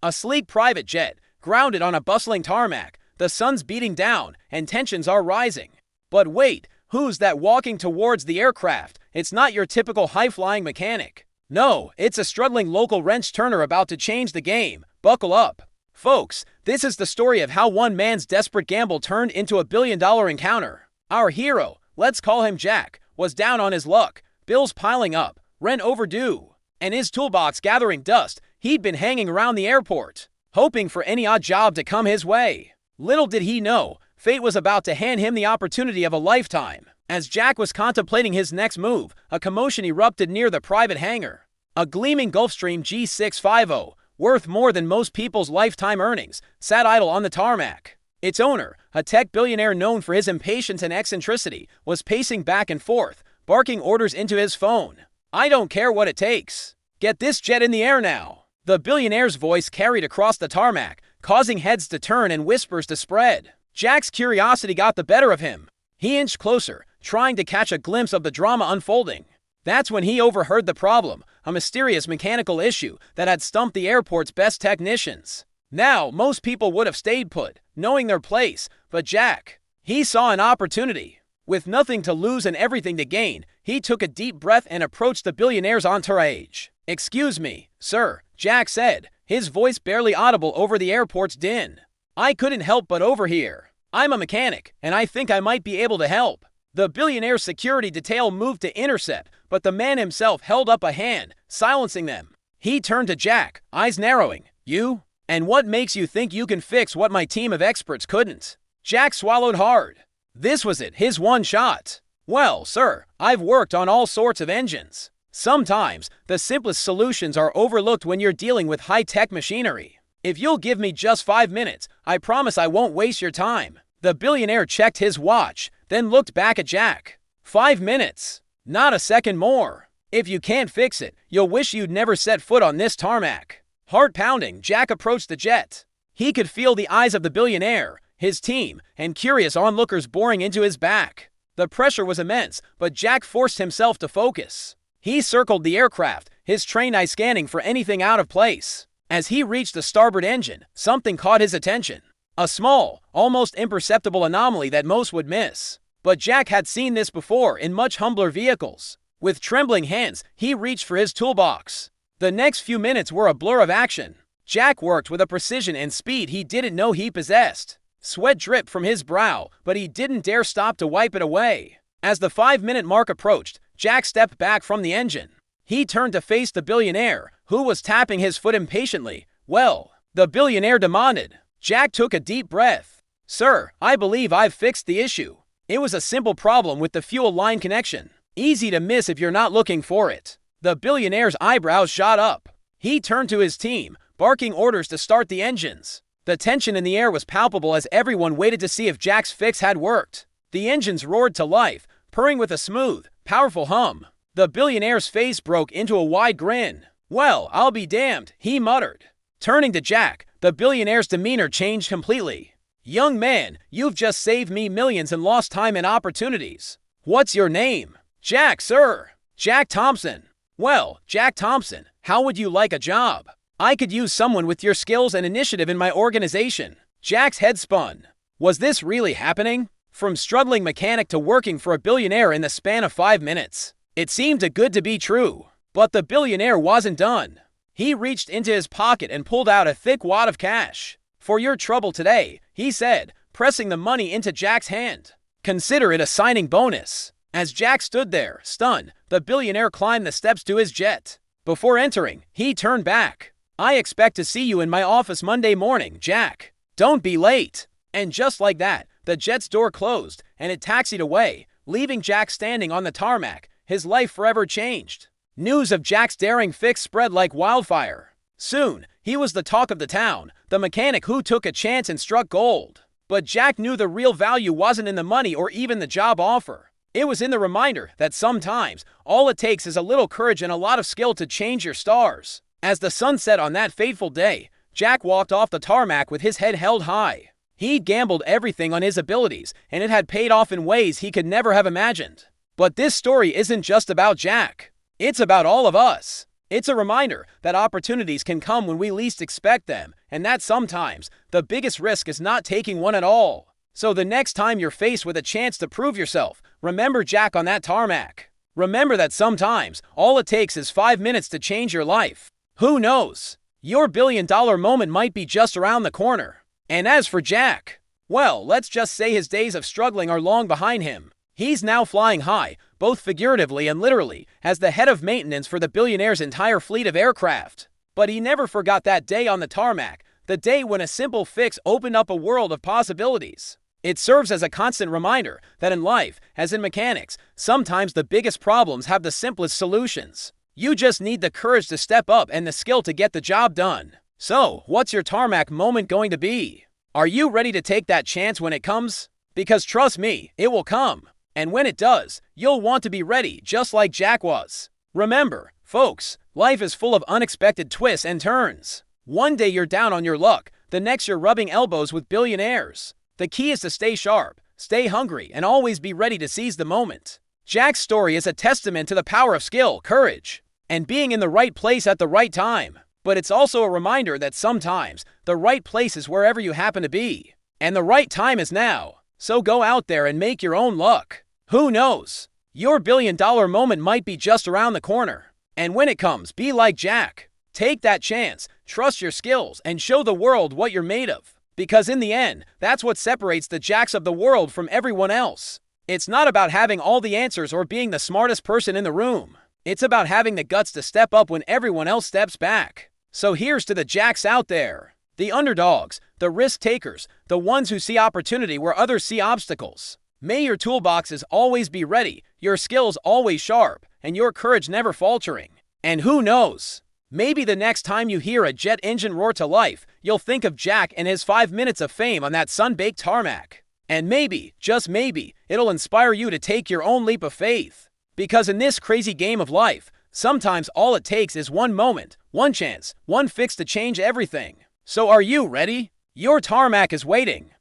A sleek private jet, grounded on a bustling tarmac, the sun's beating down, and tensions are rising. But wait, who's that walking towards the aircraft? It's not your typical high-flying mechanic. No, it's a struggling local wrench-turner about to change the game. Buckle up. Folks, this is the story of how one man's desperate gamble turned into a billion-dollar encounter. Our hero, let's call him Jack, was down on his luck, bills piling up, rent overdue, and his toolbox gathering dust. He'd been hanging around the airport, hoping for any odd job to come his way. Little did he know, fate was about to hand him the opportunity of a lifetime. As Jack was contemplating his next move, a commotion erupted near the private hangar. A gleaming Gulfstream G650, worth more than most people's lifetime earnings, sat idle on the tarmac. Its owner, a tech billionaire known for his impatience and eccentricity, was pacing back and forth, barking orders into his phone. "I don't care what it takes. Get this jet in the air now." The billionaire's voice carried across the tarmac, causing heads to turn and whispers to spread. Jack's curiosity got the better of him. He inched closer, trying to catch a glimpse of the drama unfolding. That's when he overheard the problem, a mysterious mechanical issue that had stumped the airport's best technicians. Now, most people would have stayed put, knowing their place, but Jack, he saw an opportunity. With nothing to lose and everything to gain, he took a deep breath and approached the billionaire's entourage. "Excuse me, sir," Jack said, his voice barely audible over the airport's din. "I couldn't help but overhear. I'm a mechanic, and I think I might be able to help." The billionaire's security detail moved to intercept, but the man himself held up a hand, silencing them. He turned to Jack, eyes narrowing. "You? And what makes you think you can fix what my team of experts couldn't?" Jack swallowed hard. This was it, his one shot. "Well, sir, I've worked on all sorts of engines. Sometimes, the simplest solutions are overlooked when you're dealing with high-tech machinery. If you'll give me just 5 minutes, I promise I won't waste your time." The billionaire checked his watch, then looked back at Jack. 5 minutes. Not a second more. If you can't fix it, you'll wish you'd never set foot on this tarmac. Heart pounding, Jack approached the jet. He could feel the eyes of the billionaire, his team, and curious onlookers boring into his back. The pressure was immense, but Jack forced himself to focus. He circled the aircraft, his trained eye scanning for anything out of place. As he reached the starboard engine, something caught his attention. A small, almost imperceptible anomaly that most would miss. But Jack had seen this before in much humbler vehicles. With trembling hands, he reached for his toolbox. The next few minutes were a blur of action. Jack worked with a precision and speed he didn't know he possessed. Sweat dripped from his brow, but he didn't dare stop to wipe it away. As the 5-minute mark approached, Jack stepped back from the engine. He turned to face the billionaire, who was tapping his foot impatiently. "Well," the billionaire demanded. Jack took a deep breath. "Sir, I believe I've fixed the issue. It was a simple problem with the fuel line connection. Easy to miss if you're not looking for it." The billionaire's eyebrows shot up. He turned to his team, barking orders to start the engines. The tension in the air was palpable as everyone waited to see if Jack's fix had worked. The engines roared to life, purring with a smooth, powerful hum. The billionaire's face broke into a wide grin. "Well, I'll be damned," he muttered. Turning to Jack, the billionaire's demeanor changed completely. "Young man, you've just saved me millions and lost time and opportunities. What's your name?" "Jack, sir." "Jack Thompson." "Well, Jack Thompson, how would you like a job? I could use someone with your skills and initiative in my organization." Jack's head spun. Was this really happening? From struggling mechanic to working for a billionaire in the span of 5 minutes. It seemed too good to be true. But the billionaire wasn't done. He reached into his pocket and pulled out a thick wad of cash. "For your trouble today," he said, pressing the money into Jack's hand. "Consider it a signing bonus." As Jack stood there, stunned, the billionaire climbed the steps to his jet. Before entering, he turned back. "I expect to see you in my office Monday morning, Jack. Don't be late." And just like that, the jet's door closed, and it taxied away, leaving Jack standing on the tarmac, his life forever changed. News of Jack's daring fix spread like wildfire. Soon, he was the talk of the town, the mechanic who took a chance and struck gold. But Jack knew the real value wasn't in the money or even the job offer. It was in the reminder that sometimes, all it takes is a little courage and a lot of skill to change your stars. As the sun set on that fateful day, Jack walked off the tarmac with his head held high. He'd gambled everything on his abilities, and it had paid off in ways he could never have imagined. But this story isn't just about Jack. It's about all of us. It's a reminder that opportunities can come when we least expect them, and that sometimes the biggest risk is not taking one at all. So the next time you're faced with a chance to prove yourself, remember Jack on that tarmac. Remember that sometimes all it takes is 5 minutes to change your life. Who knows? Your billion-dollar moment might be just around the corner. And as for Jack, well, let's just say his days of struggling are long behind him. He's now flying high, both figuratively and literally, as the head of maintenance for the billionaire's entire fleet of aircraft. But he never forgot that day on the tarmac, the day when a simple fix opened up a world of possibilities. It serves as a constant reminder that in life, as in mechanics, sometimes the biggest problems have the simplest solutions. You just need the courage to step up and the skill to get the job done. So, what's your tarmac moment going to be? Are you ready to take that chance when it comes? Because trust me, it will come. And when it does, you'll want to be ready just like Jack was. Remember, folks, life is full of unexpected twists and turns. One day you're down on your luck, the next you're rubbing elbows with billionaires. The key is to stay sharp, stay hungry, and always be ready to seize the moment. Jack's story is a testament to the power of skill, courage, and being in the right place at the right time. But it's also a reminder that sometimes the right place is wherever you happen to be. And the right time is now. So go out there and make your own luck. Who knows? Your billion-dollar moment might be just around the corner. And when it comes, be like Jack. Take that chance, trust your skills, and show the world what you're made of. Because in the end, that's what separates the Jacks of the world from everyone else. It's not about having all the answers or being the smartest person in the room. It's about having the guts to step up when everyone else steps back. So here's to the Jacks out there. The underdogs, the risk takers, the ones who see opportunity where others see obstacles. May your toolboxes always be ready, your skills always sharp, and your courage never faltering. And who knows? Maybe the next time you hear a jet engine roar to life, you'll think of Jack and his 5 minutes of fame on that sun-baked tarmac. And maybe, just maybe, it'll inspire you to take your own leap of faith. Because in this crazy game of life, sometimes all it takes is one moment, one chance, one fix to change everything. So are you ready? Your tarmac is waiting.